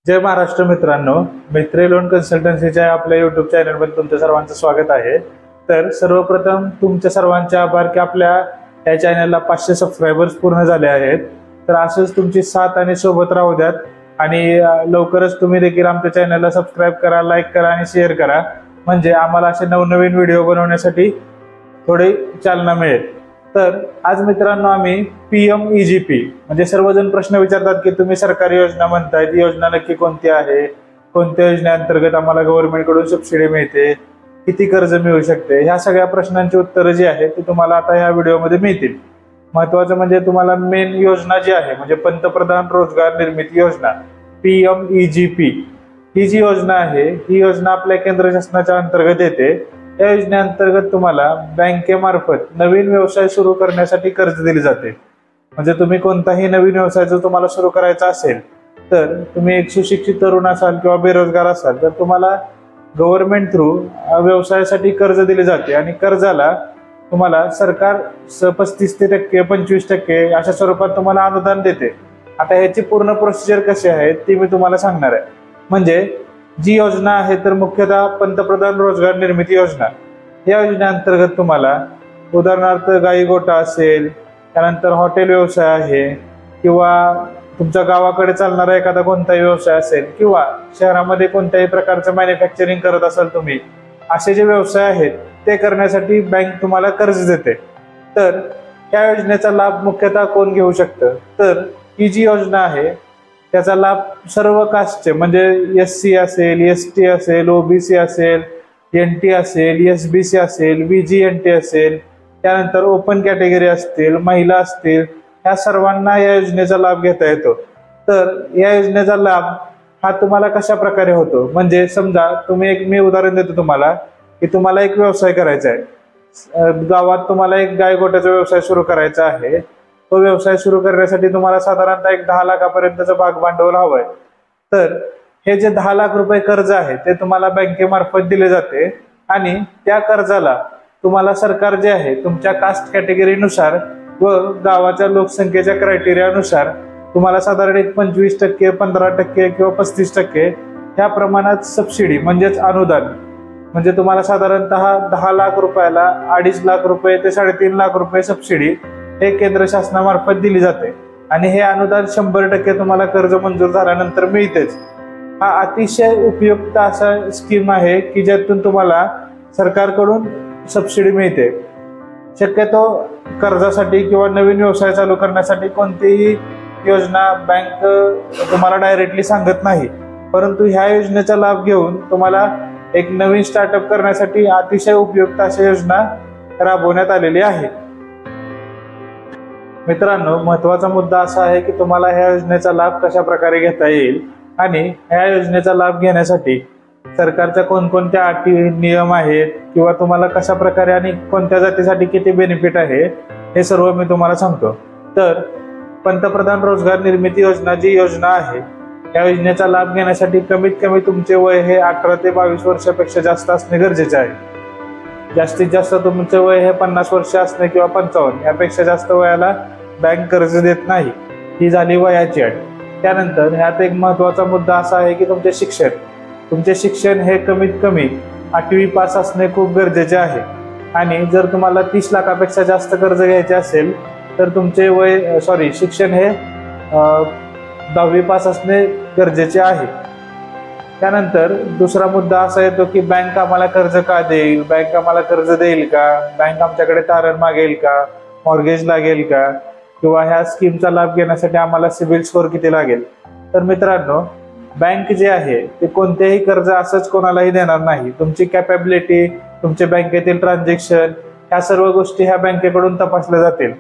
जय महाराष्ट्र मित्रांनो, मैत्री लोन कन्सल्टन्सीच्या आपल्या यूट्यूब चॅनलमध्ये तुमच्या सर्वांचं स्वागत आहे। तर सर्वप्रथम तुमच्या सर्वांचे आभार की आपल्या या चॅनलला 500 सबस्क्रायबर्स पूर्ण झाले आहेत। तर असंच तुमची साथ आणि सोबत राहू द्यात आणि लवकरच तुम्ही देखील आमच्या चॅनलला सबस्क्राइब करा, लाईक करा आणि शेअर करा, म्हणजे आम्हाला असे नवनवीन व्हिडिओ बनवण्यासाठी थोडी चालना मिळेल। तर आज मित्रांनो आम्ही PMEGP म्हणजे सर्वजण प्रश्न विचारतात की तुम्ही सरकारी योजना म्हणताय, ती योजना नक्की कोणती आहे, कोणत्या योजनेअंतर्गत आम्हाला गव्हर्नमेंट कडून सबसिडी मिळते, किती कर्ज मिळू शकते, ह्या सगळ्या प्रश्नांची उत्तरे जी आहेत ती तुम्हाला आता ह्या व्हिडिओमध्ये मिळतील। महत्त्वाचं म्हणजे तुम्हाला मेन योजना जी आहे म्हणजे पंतप्रधान रोजगार निर्मिती योजना PMEGP ही जी योजना आहे ही योजना आपल्या केंद्र शासनाच्या अंतर्गत येते। या योजनेअंतर्गत तुम्हाला बँकेमार्फत नवीन व्यवसाय सुरू करण्यासाठी कर्ज दिले जाते। म्हणजे तुम्ही कोणताही नवीन व्यवसाय जर तुम्हाला सुरू करायचा असेल तर तुम्ही एक सुशिक्षित तरुण असाल किंवा बेरोजगार असाल तर तुम्हाला गव्हर्नमेंट थ्रू व्यवसायासाठी कर्ज दिले जाते आणि कर्जाला तुम्हाला सरकार 35% 25% अशा स्वरूपात तुम्हाला अनुदान देते। आता ह्याची पूर्ण प्रोसिजर कशी आहे ती मी तुम्हाला सांगणार आहे। म्हणजे जी योजना आहे तर मुख्यतः पंतप्रधान रोजगार निर्मिती योजना या योजनेअंतर्गत तुम्हाला उदाहरणार्थ गाई गोठा असेल, त्यानंतर हॉटेल व्यवसाय आहे किंवा तुमच्या गावाकडे चालणारा एखादा कोणताही व्यवसाय असेल किंवा शहरामध्ये कोणत्याही प्रकारचं मॅन्युफॅक्चरिंग करत असाल तुम्ही, असे जे व्यवसाय आहेत ते करण्यासाठी बँक तुम्हाला कर्ज देते। तर या योजनेचा लाभ मुख्यतः कोण घेऊ शकतं, तर ही जी योजना आहे त्याचा लाभ सर्व कास्टचे म्हणजे SC असेल, ST असेल, OBC असेल, NT असेल, SBC असेल, VGNT असेल, त्यानंतर ओपन कॅटेगरी असतील, महिला असतील, या सर्वांना या योजनेचा लाभ घेता येतो। तर या योजनेचा लाभ हा तुम्हाला कशा प्रकारे होतो, म्हणजे समजा तुम्ही मी उदाहरण देतो तुम्हाला की तुम्हाला एक व्यवसाय करायचा आहे, गावात तुम्हाला एक गाय गोठ्याचा व्यवसाय सुरू करायचा आहे। तो व्यवसाय सुरू करण्यासाठी तुम्हाला साधारणतः एक 10 लाखापर्यंतचं भाग भांडवल हवंय। तर हे जे 10 लाख रुपये कर्ज आहे ते तुम्हाला बँकेमार्फत दिले जाते आणि त्या कर्जाला तुम्हाला सरकार जे आहे तुमच्या कास्ट कॅटेगरीनुसार व गावाच्या लोकसंख्येच्या क्रायटेरियानुसार तुम्हाला साधारण एक 25%, 15% किंवा 35% ह्या प्रमाणात सबसिडी म्हणजेच अनुदान, म्हणजे तुम्हाला साधारणतः 10 लाख रुपयाला 2.5 लाख रुपये ते 3.5 लाख रुपये सबसिडी हे केंद्र शासनामार्फत दिली जाते आणि हे अनुदान 100% तुम्हाला कर्ज मंजूर झाल्यानंतर मिळतेच। हा अतिशय उपयुक्त असा स्कीम आहे की ज्यातून तुम्हाला सरकारकडून सबसिडी मिळते। शक्यतो कर्जासाठी किंवा नवीन व्यवसाय चालू करण्यासाठी कोणतीही योजना बँक तुम्हाला डायरेक्टली सांगत नाही, परंतु ह्या योजनेचा लाभ घेऊन तुम्हाला एक नवीन स्टार्टअप करण्यासाठी अतिशय उपयुक्त अशा योजना राबवण्यात आलेली आहे। मित्रांनो, महत्त्वाचा मुद्दा असा आहे की तुम्हाला ह्या योजनेचा लाभ कशा प्रकारे घेता येईल आणि ह्या योजनेचा लाभ घेण्यासाठी सरकारच्या कोणकोणत्या अटी नियम आहेत किंवा तुम्हाला कशा प्रकारे आणि कोणत्या जातीसाठी किती बेनिफिट आहे हे सर्व मी तुम्हाला सांगतो। तर पंतप्रधान रोजगार निर्मिती योजना जी योजना आहे या योजनेचा लाभ घेण्यासाठी कमीत कमी तुमचे वय हे 18 ते 22 वर्षापेक्षा जास्त असणे गरजेचे आहे। जास्तीत जास्त तुमचे वय हे 50 वर्ष असणे किंवा 55 यापेक्षा जास्त वयाला बँक कर्ज देत नाही, ही झाली वयाची अट। त्यानंतर ह्यात एक महत्त्वाचा मुद्दा असा आहे की तुमचे शिक्षण हे कमीत कमी 8वी पास असणे खूप गरजेचे आहे आणि जर तुम्हाला 30 लाखापेक्षा जास्त कर्ज घ्यायचे असेल तर तुमचे शिक्षण हे 10वी पास असणे गरजेचे आहे। त्यानंतर दुसरा मुद्दा असा येतो की बँक आम्हाला कर्ज का देईल, बँक आम्हाला कर्ज देईल का, बँक आमच्याकडे तारण मागेल का, मॉर्गेज लागेल का, किंवा ह्या स्कीमचा लाभ घेण्यासाठी आम्हाला सिबिल स्कोअर किती लागेल। तर मित्रांनो, बँक जे आहे ते कोणतेही कर्ज असंच कोणालाही देणार नाही। तुमची कॅपॅबिलिटी, तुमचे बँकेतील ट्रान्झॅक्शन ह्या सर्व गोष्टी ह्या बँकेकडून तपासल्या जातील।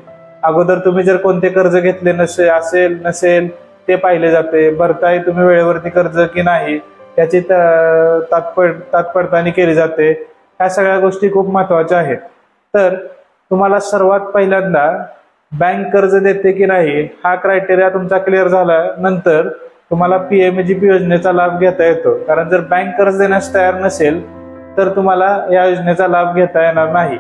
अगोदर तुम्ही जर कोणते कर्ज घेतले नसेल ते पाहिले जाते, भरताय तुम्ही वेळेवरती कर्ज की नाही याची पडताळणी केली जाते। ह्या सगळ्या गोष्टी खूप महत्त्वाच्या आहेत। तर तुम्हाला सर्वात पहिल्यांदा बँक कर्ज देते की नाही हा क्रायटेरिया तुमचा क्लिअर झाल्यानंतर तुम्हाला PMEGP योजनेचा लाभ घेता येतो। कारण जर बँक कर्ज देण्यास तयार नसेल तर तुम्हाला या योजनेचा लाभ घेता येणार नाही।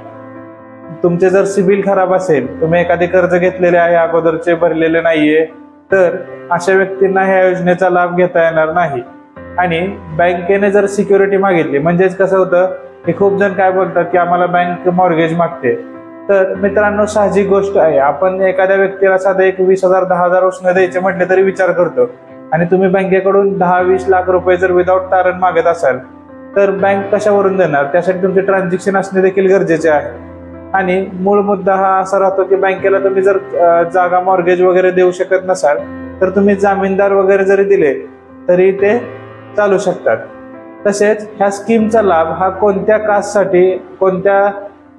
तुमचे जर सिबिल खराब असेल, तुम्ही एखादे कर्ज घेतलेले आहे अगोदरचे भरलेले नाहीये, तर अशा व्यक्तींना ह्या योजनेचा लाभ घेता येणार नाही। आणि बँकेने जर सिक्युरिटी मागितली, म्हणजेच कसं होतं की खूप जण काय बोलतात की आम्हाला बँक मॉर्गेज मागते, तर मित्रांनो साहजिक गोष्ट आहे, आपण एखाद्या व्यक्तीला साधं एक 20,000 10,000 उसने द्यायचे म्हटले तरी विचार करतो, आणि तुम्ही बँकेकडून 10-20 लाख रुपये जर विदाऊट तारण मागत असाल तर बँक कशावरून देणार? त्यासाठी तुमचे ट्रान्झॅक्शन असणे देखील गरजेचे आहे। आणि मूळ मुद्दा हा असा राहतो की बँकेला तुम्ही जर जागा मॉर्गेज वगैरे देऊ शकत नसाल तर तुम्ही जामीनदार वगैरे जरी दिले तरी ते चालू शकतात। तसेच ह्या स्कीमचा लाभ हा कोणत्या कास्टसाठी, कोणत्या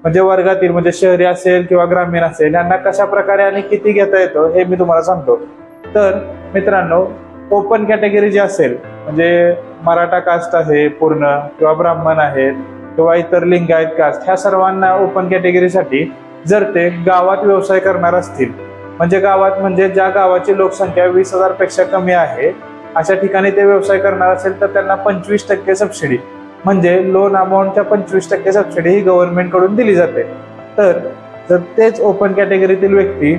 म्हणजे वर्गातील, म्हणजे शहरी असेल किंवा ग्रामीण असेल, यांना कशा प्रकारे आणि किती घेता येतो हे मी तुम्हाला सांगतो। तर मित्रांनो, ओपन कॅटेगरी जी असेल, म्हणजे मराठा कास्ट आहे पूर्ण, किंवा ब्राह्मण आहेत, किंवा इतर लिंगायत कास्ट, ह्या सर्वांना ओपन कॅटेगरीसाठी जर ते गावात व्यवसाय करणार असतील, म्हणजे गावात म्हणजे ज्या गावाची लोकसंख्या 20,000 पेक्षा कमी आहे अशा ठिकाणी ते व्यवसाय करणार असेल तर त्यांना 25% सबसिडी, म्हणजे लोन अमाऊंटच्या 25% सबसिडी ही गव्हर्नमेंट कडून दिली जाते। तर जर तेच ओपन कॅटेगरीतील व्यक्ती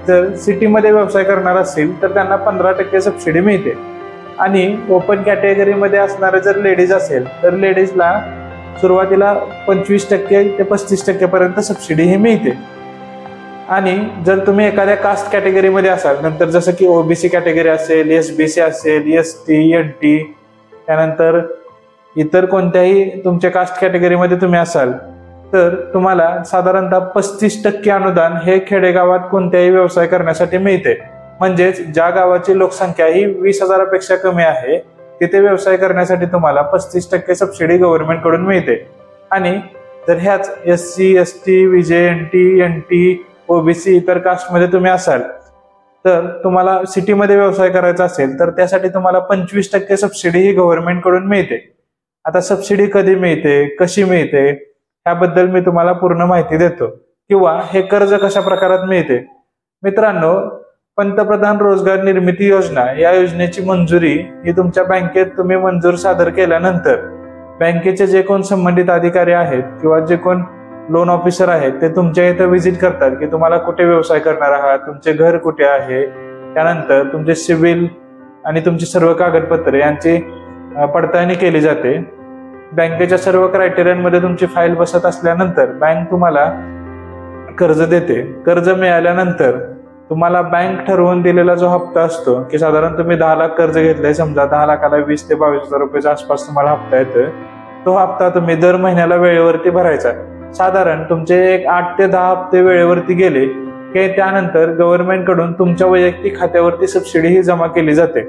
जर सिटीमध्ये व्यवसाय करणार असतील तर त्यांना 15% सबसिडी मिळते। आणि ओपन कॅटेगरीमध्ये असणारे जर लेडीज असेल तर लेडीजला सुरुवातीला 25% ते 35% पर्यंत सबसिडी ही मिळते। आणि जर तुम्ही एखाद्या कास्ट कॅटेगरीमध्ये असाल, नंतर जसं की ओबीसी कॅटेगरी असेल, एसबीसी असेल, एसटी, एनटी, त्यानंतर इतर कोणत्याही तुमच्या कास्ट कॅटेगरीमध्ये तुम्ही असाल तर तुम्हाला साधारणतः 35% अनुदान हे खेडेगावात कोणत्याही व्यवसाय करण्यासाठी मिळते। म्हणजेच ज्या गावाची लोकसंख्या ही 20,000 पेक्षा कमी आहे तिथे व्यवसाय करण्यासाठी तुम्हाला 35% सबसिडी गव्हर्नमेंट कडून मिळते। आणि जर ह्याच SC, ST, VJ, NT, OBC इतर कास्टमध्ये तुम्ही असाल तर तुम्हाला सिटीमध्ये व्यवसाय करायचा असेल तर त्यासाठी तुम्हाला 25% सबसिडी ही गव्हर्नमेंट कडून मिळते। आता सबसिडी कधी मिळते, कशी मिळते, याबद्दल मी तुम्हाला पूर्ण माहिती देतो, किंवा हे कर्ज कशा प्रकारात मिळते। मित्रांनो, पंतप्रधान रोजगार निर्मिती योजना या योजनेची मंजुरी ही तुमच्या बँकेत तुम्ही मंजूर सादर केल्यानंतर बँकेचे जे कोण संबंधित अधिकारी आहेत किंवा जे कोण लोन ऑफिसर आहेत ते तुमच्या इथं व्हिजिट करतात की तुम्हाला कुठे व्यवसाय करणार आहात, तुमचे घर कुठे आहे, त्यानंतर तुमचे सिव्हिल आणि तुमची सर्व कागदपत्रे यांची पडताळणी केली जाते। बँकेच्या सर्व क्रायटेरियांमध्ये तुमची फाईल बसत असल्यानंतर बँक तुम्हाला कर्ज देते। कर्ज मिळाल्यानंतर तुम्हाला बँक ठरवून दिलेला जो हप्ता असतो, की साधारण तुम्ही 10 लाख कर्ज घेतलंय, समजा 10 लाखाला 20 ते 22,000 रुपयाच्या आसपास तुम्हाला हप्ता येतोय, तो हप्ता तुम्ही दर महिन्याला वेळेवरती भरायचा। साधारण तुमचे एक 8 ते 10 हप्ते वेळेवरती गेले की त्यानंतर गव्हर्नमेंट कडून तुमच्या वैयक्तिक खात्यावरती सबसिडी ही जमा केली जाते।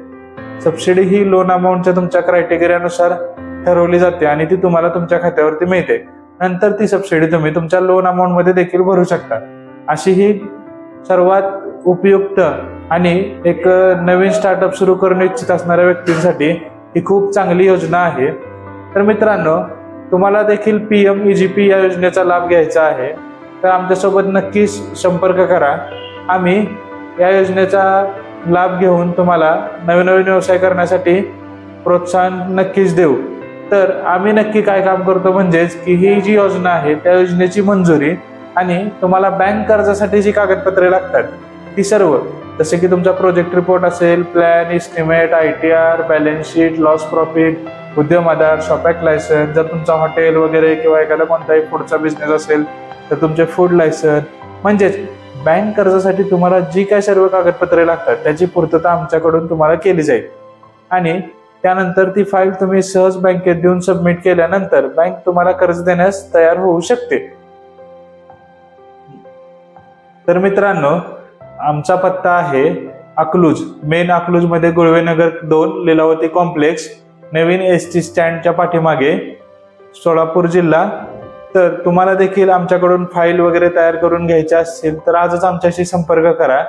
सबसिडी ही लोन अमाऊंटच्या तुमच्या क्रायटेरियानुसार ठरवली जाते आणि ती तुम्हाला तुमच्या खात्यावरती मिळते। नंतर ती सबसिडी तुम्ही तुमच्या लोन अमाऊंट मध्ये देखील भरू शकता। अशी ही सर्वात उपयुक्त आणि एक नवीन स्टार्टअप सुरू करू इच्छित असणाऱ्या व्यक्तींसाठी ही खूप चांगली योजना आहे। तर मित्रांनो, तुम्हाला देखील PMEGP या योजनेचा लाभ घ्यायचा आहे तर आमच्यासोबत नक्कीच संपर्क करा। आम्ही या योजनेचा लाभ घेऊन तुम्हाला नवीन व्यवसाय करण्यासाठी प्रोत्साहन नक्कीच देऊ। तर आम्ही नक्की काय काम करतो म्हणजेच की ही जी योजना आहे त्या योजनेची मंजुरी आणि तुम्हाला बँक कर्जासाठी जी कागदपत्रे लागतात ती सर्व, जसे की तुमचा प्रोजेक्ट रिपोर्ट असेल, plan, estimate, ITR, balance sheet, loss profit, उद्यम आधार, शॉप ॲक्ट लायसन, जर तुमचा हॉटेल वगैरे किंवा एखादा कोणताही फूडचा बिझनेस असेल तर तुमचे फूड लायसन, म्हणजेच बँक कर्जासाठी तुम्हाला जी काय सर्व कागदपत्रे लागतात त्याची पूर्तता आमच्याकडून तुम्हाला केली जाईल। आणि त्यानंतर ती फाईल तुम्ही सहज बँकेत देऊन सबमिट केल्यानंतर बँक तुम्हाला कर्ज देण्यास तयार होऊ शकते। तर मित्रांनो, आमचा पत्ता आहे अकलूज, मेन अकलूज मध्ये गुळवेनगर 2, लीलावती कॉम्प्लेक्स, नवीन ST स्टँडच्या पाठीमागे, सोलापूर जिल्हा। तर तुम्हाला देखील आमच्याकडून फाईल वगैरे तयार करून घ्यायची असेल तर आजच आमच्याशी संपर्क करा।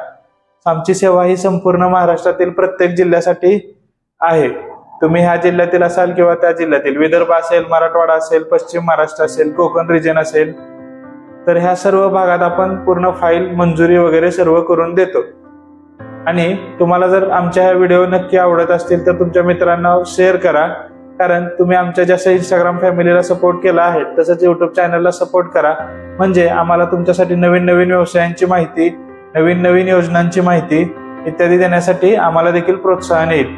आमची सेवा ही संपूर्ण महाराष्ट्रातील प्रत्येक जिल्ह्यासाठी आहे। तुम्ही ह्या जिल्ह्यातील असाल किंवा त्या जिल्ह्यातील, विदर्भ असेल, मराठवाडा असेल, पश्चिम महाराष्ट्र असेल, कोकण रिजन असेल, तर ह्या सर्व भागात आपण पूर्ण फाईल मंजुरी वगैरे सर्व करून देतो। आणि तुम्हाला जर आमच्या ह्या व्हिडिओ नक्की आवडत असतील तर तुमच्या मित्रांना शेअर करा, कारण तुम्ही आमच्या जसं इंस्टाग्राम फॅमिलीला सपोर्ट केला आहे तसंच YouTube चॅनलला सपोर्ट करा, म्हणजे आम्हाला तुमच्यासाठी नवीन नवीन व्यवसायांची माहिती, नवीन नवीन योजनांची माहिती इत्यादी देण्यासाठी आम्हाला देखील प्रोत्साहन येईल.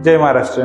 जय महाराष्ट्र.